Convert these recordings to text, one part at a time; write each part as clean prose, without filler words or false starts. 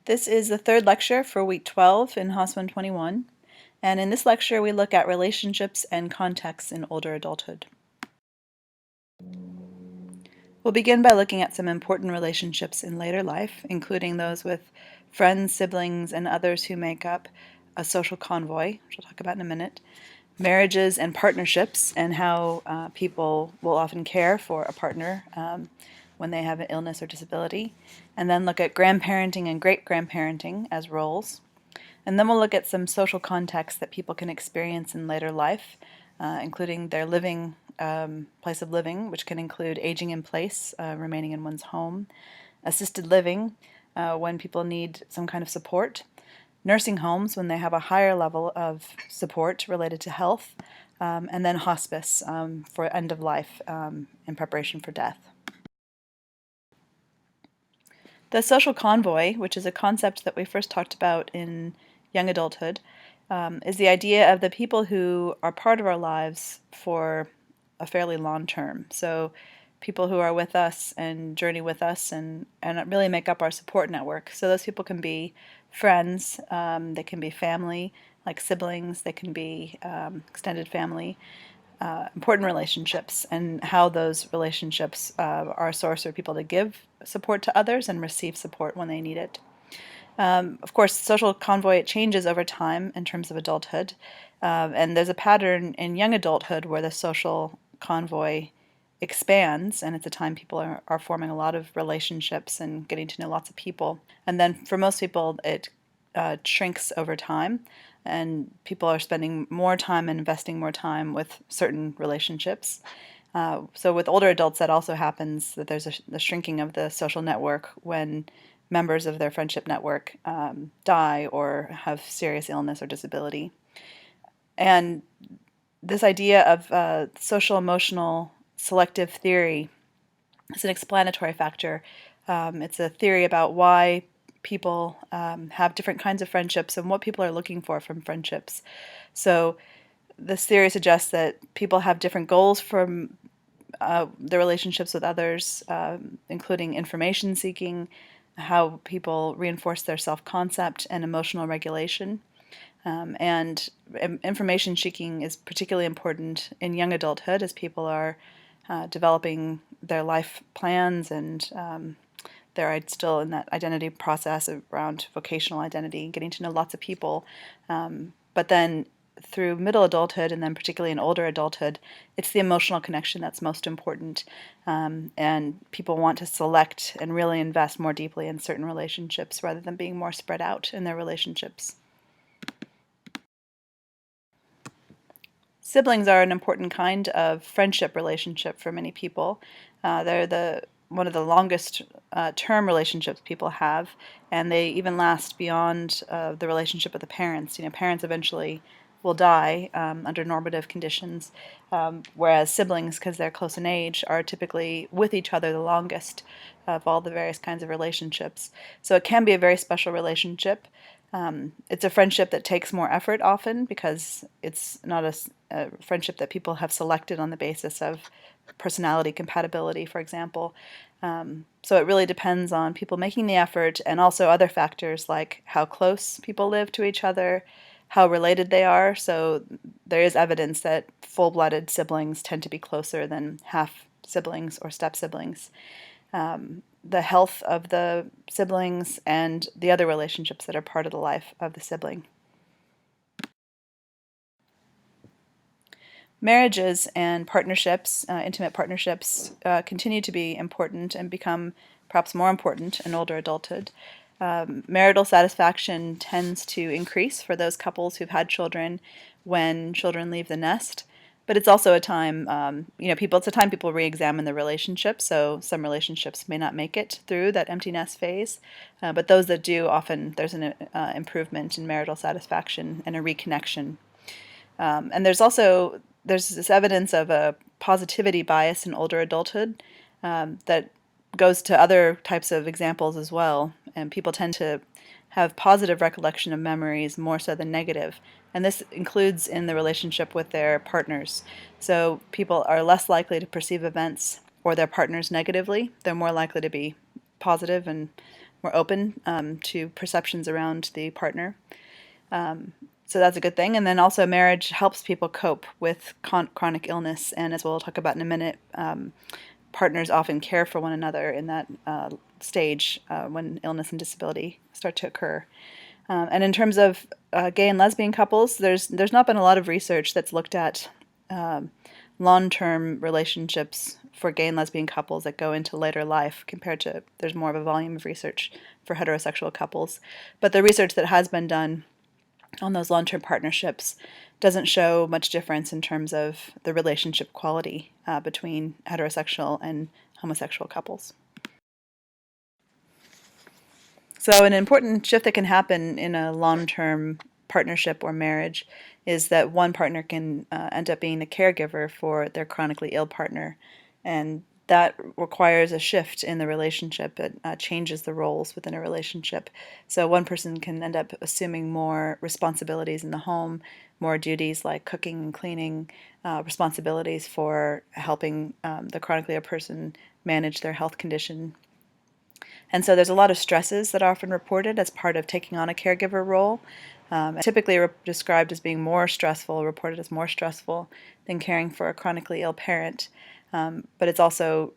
This is the third lecture for week 12 in HOS 121, and in this lecture we look at relationships and contexts in older adulthood. We'll begin by looking at some important relationships in later life, including those with friends, siblings, and others who make up a social convoy, which I'll talk about in a minute, marriages and partnerships, and how people will often care for a partner when they have an illness or disability, and then look at grandparenting and great-grandparenting as roles. And then we'll look at some social contexts that people can experience in later life, including their living place of living, which can include aging in place, remaining in one's home, assisted living, when people need some kind of support, nursing homes when they have a higher level of support related to health, and then hospice for end of life in preparation for death. The social convoy, which is a concept that we first talked about in young adulthood, is the idea of the people who are part of our lives for a fairly long term. So people who are with us and journey with us and really make up our support network. So those people can be friends, they can be family, like siblings, they can be extended family, important relationships, and how those relationships are a source for people to give support to others and receive support when they need it. Of course, social convoy, it changes over time in terms of adulthood, and there's a pattern in young adulthood where the social convoy expands, and it's a time people are forming a lot of relationships and getting to know lots of people. And then for most people, it shrinks over time, and people are spending more time and investing more time with certain relationships. So with older adults, that also happens, that there's the shrinking of the social network when members of their friendship network die or have serious illness or disability. And this idea of social emotional selective theory is an explanatory factor. It's a theory about why people have different kinds of friendships and what people are looking for from friendships. So this theory suggests that people have different goals from their relationships with others, including information seeking, how people reinforce their self-concept and emotional regulation. And information seeking is particularly important in young adulthood as people are developing their life plans and they're still in that identity process around vocational identity, getting to know lots of people. But then through middle adulthood and then particularly in older adulthood, it's the emotional connection that's most important. And people want to select and really invest more deeply in certain relationships rather than being more spread out in their relationships. Siblings are an important kind of friendship relationship for many people. They're one of the longest term relationships people have, and they even last beyond the relationship with the parents. You know, parents eventually will die under normative conditions, whereas siblings, because they're close in age, are typically with each other the longest of all the various kinds of relationships. So it can be a very special relationship. It's a friendship that takes more effort often because it's not a friendship that people have selected on the basis of personality compatibility, for example. So it really depends on people making the effort and also other factors like how close people live to each other, how related they are. So there is evidence that full-blooded siblings tend to be closer than half siblings or step-siblings. The health of the siblings and the other relationships that are part of the life of the sibling. Marriages and partnerships, intimate partnerships, continue to be important and become perhaps more important in older adulthood. Marital satisfaction tends to increase for those couples who've had children when children leave the nest. But it's also a time, it's a time people re-examine the relationship. So some relationships may not make it through that empty nest phase, but those that do, often there's an improvement in marital satisfaction and a reconnection. And there's this evidence of a positivity bias in older adulthood that goes to other types of examples as well. And people tend to have positive recollection of memories more so than negative. And this includes in the relationship with their partners. So people are less likely to perceive events or their partners negatively. They're more likely to be positive and more open to perceptions around the partner. So that's a good thing. And then also marriage helps people cope with chronic illness. And as we'll talk about in a minute, partners often care for one another in that stage when illness and disability start to occur. And in terms of gay and lesbian couples, there's not been a lot of research that's looked at long-term relationships for gay and lesbian couples that go into later life compared to there's more of a volume of research for heterosexual couples. But the research that has been done on those long-term partnerships doesn't show much difference in terms of the relationship quality between heterosexual and homosexual couples. So an important shift that can happen in a long-term partnership or marriage is that one partner can end up being the caregiver for their chronically ill partner, and that requires a shift in the relationship. It changes the roles within a relationship. So one person can end up assuming more responsibilities in the home, more duties like cooking and cleaning, responsibilities for helping the chronically ill person manage their health condition. And so there's a lot of stresses that are often reported as part of taking on a caregiver role. Typically described as being more stressful, reported as more stressful than caring for a chronically ill parent. But it's also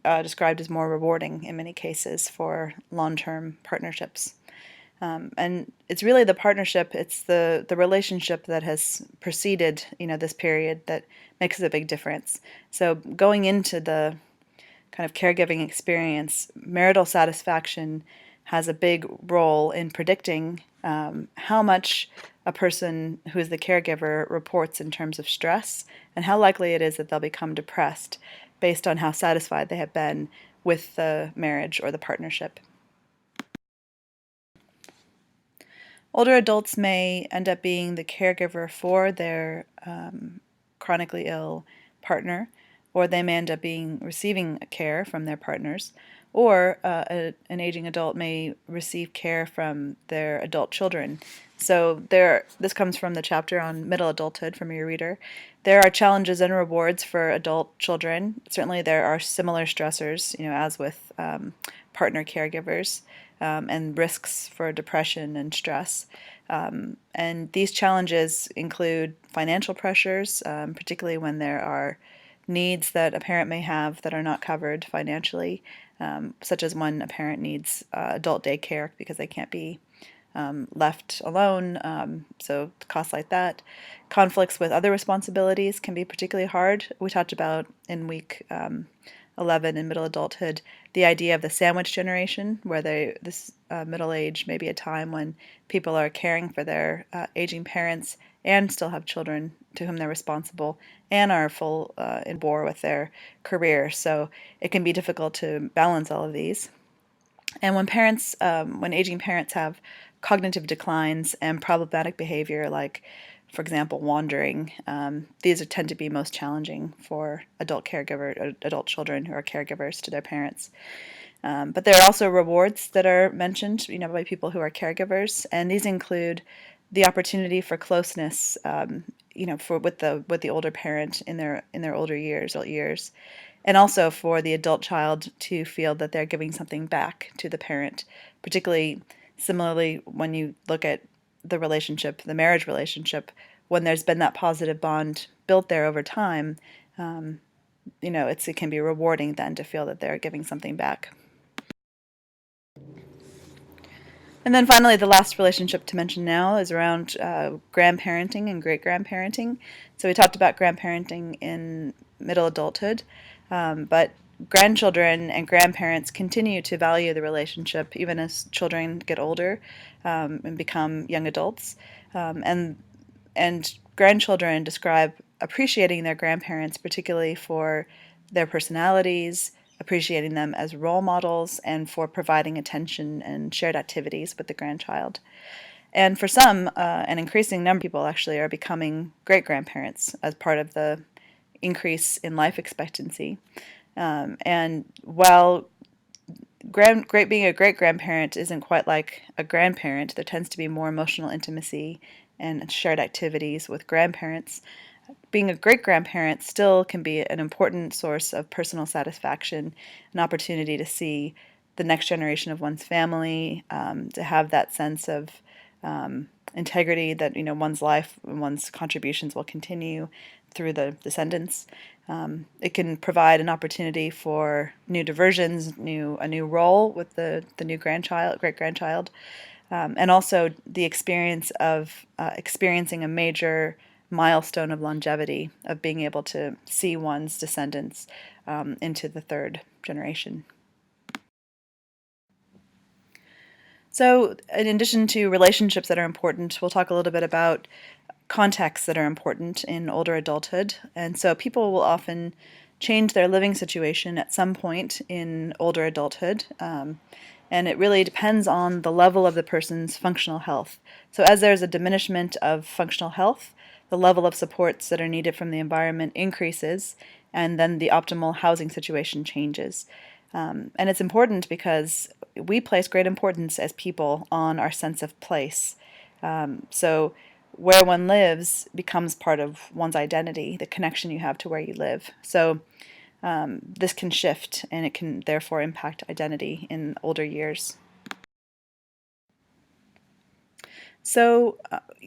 described as more rewarding in many cases for long-term partnerships. And it's really the partnership, it's the relationship that has preceded, this period that makes a big difference. So going into the kind of caregiving experience, marital satisfaction has a big role in predicting how much a person who is the caregiver reports in terms of stress and how likely it is that they'll become depressed based on how satisfied they have been with the marriage or the partnership. Older adults may end up being the caregiver for their chronically ill partner, or they may end up receiving care from their partners, or an aging adult may receive care from their adult children. So this comes from the chapter on middle adulthood from your reader. There are challenges and rewards for adult children. Certainly there are similar stressors, as with partner caregivers, and risks for depression and stress. And these challenges include financial pressures, particularly when there are needs that a parent may have that are not covered financially, such as when a parent needs adult daycare because they can't be left alone, so costs like that. Conflicts with other responsibilities can be particularly hard. We talked about in week 11 in middle adulthood the idea of the sandwich generation, where this middle age may be a time when people are caring for their aging parents and still have children to whom they're responsible and are full in bore with their career. So it can be difficult to balance all of these. And when aging parents have cognitive declines and problematic behavior, like, for example, wandering, these tend to be most challenging for adult children who are caregivers to their parents. But there are also rewards that are mentioned, by people who are caregivers, and these include the opportunity for closeness, with the older parent in their older years, and also for the adult child to feel that they're giving something back to the parent. Particularly, similarly, when you look at the marriage relationship, when there's been that positive bond built there over time, it can be rewarding then to feel that they're giving something back. And then finally, the last relationship to mention now is around grandparenting and great-grandparenting. So we talked about grandparenting in middle adulthood, but grandchildren and grandparents continue to value the relationship even as children get older and become young adults. And grandchildren describe appreciating their grandparents, particularly for their personalities, appreciating them as role models, and for providing attention and shared activities with the grandchild. And for some, an increasing number of people actually are becoming great-grandparents as part of the increase in life expectancy. And while being a great-grandparent isn't quite like a grandparent, there tends to be more emotional intimacy and shared activities with grandparents. Being a great-grandparent still can be an important source of personal satisfaction, an opportunity to see the next generation of one's family, to have that sense of integrity that one's life and one's contributions will continue through the descendants. It can provide an opportunity for new diversions, a new role with the new great grandchild, and also the experience of experiencing a major milestone of longevity, of being able to see one's descendants into the third generation. So, in addition to relationships that are important, we'll talk a little bit about contexts that are important in older adulthood. And so, people will often change their living situation at some point in older adulthood. And it really depends on the level of the person's functional health. So, as there's a diminishment of functional health, the level of supports that are needed from the environment increases, and then the optimal housing situation changes. And it's important because we place great importance as people on our sense of place. So, where one lives becomes part of one's identity, the connection you have to where you live. So, this can shift, and it can therefore impact identity in older years. So,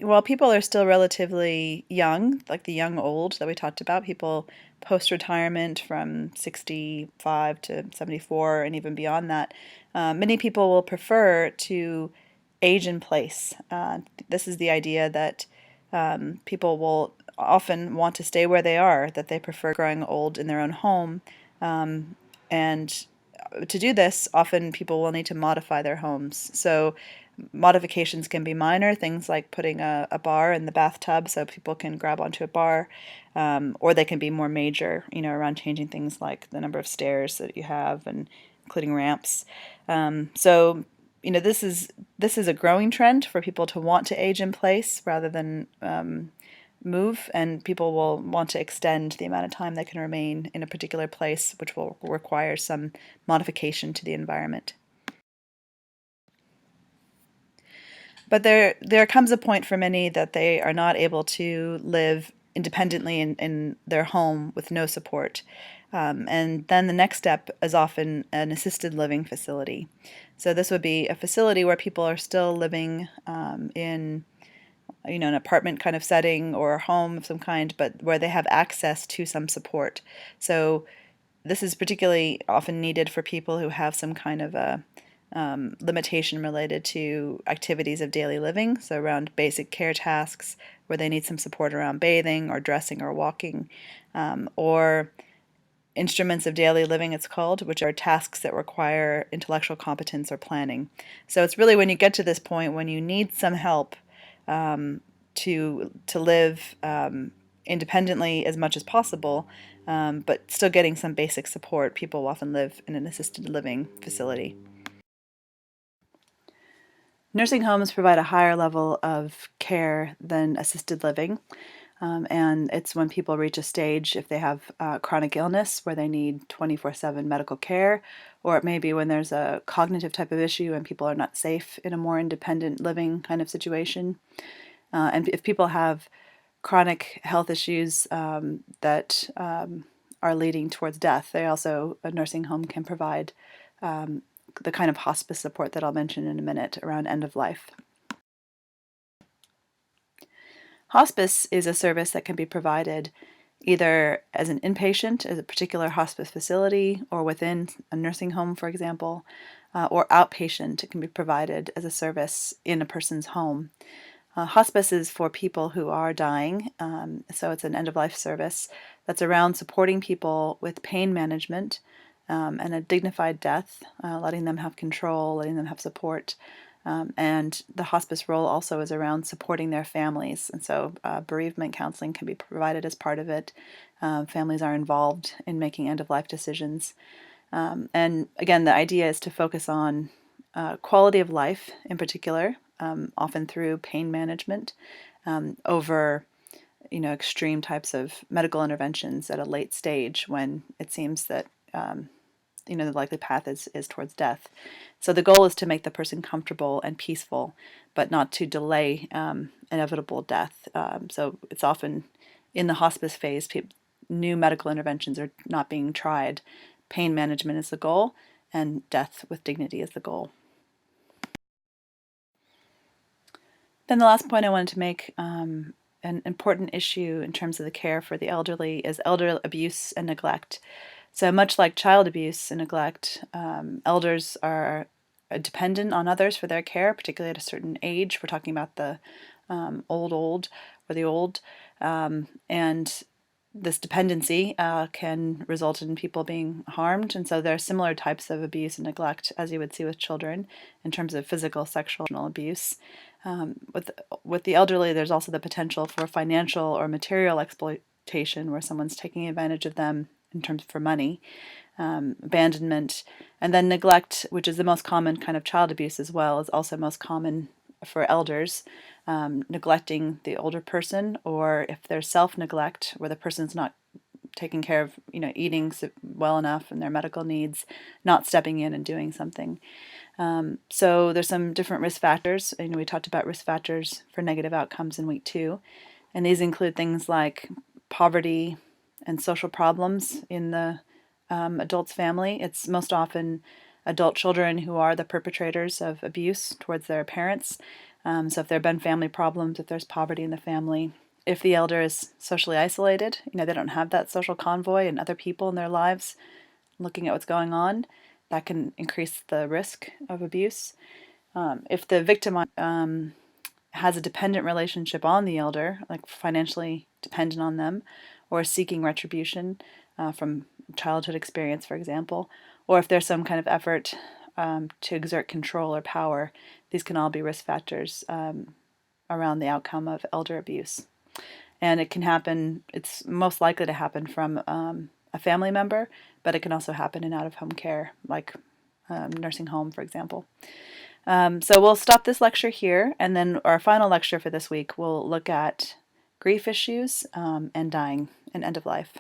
while people are still relatively young, like the young old that we talked about, people post retirement from 65 to 74 and even beyond that, many people will prefer to age in place. This is the idea that people will often want to stay where they are, that they prefer growing old in their own home. And to do this, often people will need to modify their homes. So modifications can be minor, things like putting a bar in the bathtub so people can grab onto a bar, or they can be more major, around changing things like the number of stairs that you have, and including ramps. So, this is a growing trend for people to want to age in place rather than move, and people will want to extend the amount of time they can remain in a particular place, which will require some modification to the environment. But there comes a point for many that they are not able to live independently in their home with no support. And then the next step is often an assisted living facility. So this would be a facility where people are still living in an apartment kind of setting or a home of some kind, but where they have access to some support. So this is particularly often needed for people who have some kind of a limitation related to activities of daily living, so around basic care tasks where they need some support around bathing or dressing or walking, or instruments of daily living, it's called, which are tasks that require intellectual competence or planning. So it's really when you get to this point when you need some help to live independently as much as possible, but still getting some basic support, people often live in an assisted living facility. Nursing homes provide a higher level of care than assisted living, and it's when people reach a stage, if they have chronic illness where they need 24/7 medical care, or it may be when there's a cognitive type of issue and people are not safe in a more independent living kind of situation. And if people have chronic health issues that are leading towards death, a nursing home can provide the kind of hospice support that I'll mention in a minute around end of life. Hospice is a service that can be provided either as an inpatient at a particular hospice facility or within a nursing home, for example, or outpatient. It can be provided as a service in a person's home. Hospice is for people who are dying, so it's an end-of-life service that's around supporting people with pain management and a dignified death, letting them have control, letting them have support. And the hospice role also is around supporting their families, and so bereavement counseling can be provided as part of it. Families are involved in making end-of-life decisions. And again, the idea is to focus on quality of life in particular, often through pain management, over extreme types of medical interventions at a late stage when it seems that the likely path is towards death. So the goal is to make the person comfortable and peaceful, but not to delay inevitable death. So it's often in the hospice phase, new medical interventions are not being tried. Pain management is the goal, and death with dignity is the goal. Then the last point I wanted to make, an important issue in terms of the care for the elderly, is elder abuse and neglect. So much like child abuse and neglect, elders are dependent on others for their care, particularly at a certain age. We're talking about the old or the old, and this dependency can result in people being harmed. And so there are similar types of abuse and neglect as you would see with children in terms of physical, sexual, emotional abuse. With the elderly, there's also the potential for financial or material exploitation where someone's taking advantage of them in terms for money, abandonment, and then neglect, which is the most common kind of child abuse as well, is also most common for elders, neglecting the older person, or if there's self-neglect where the person's not taking care of, eating well enough and their medical needs, not stepping in and doing something. So there's some different risk factors. We talked about risk factors for negative outcomes in week 2, and these include things like poverty and social problems in the adult's family. It's most often adult children who are the perpetrators of abuse towards their parents. So if there have been family problems, if there's poverty in the family, if the elder is socially isolated, they don't have that social convoy and other people in their lives looking at what's going on, that can increase the risk of abuse. If the victim has a dependent relationship on the elder, like financially dependent on them, or seeking retribution from childhood experience, for example, or if there's some kind of effort to exert control or power, these can all be risk factors around the outcome of elder abuse. And it can happen, it's most likely to happen from a family member, but it can also happen in out-of-home care, like nursing home, for example. So we'll stop this lecture here, and then our final lecture for this week, we'll look at grief issues and dying and end of life.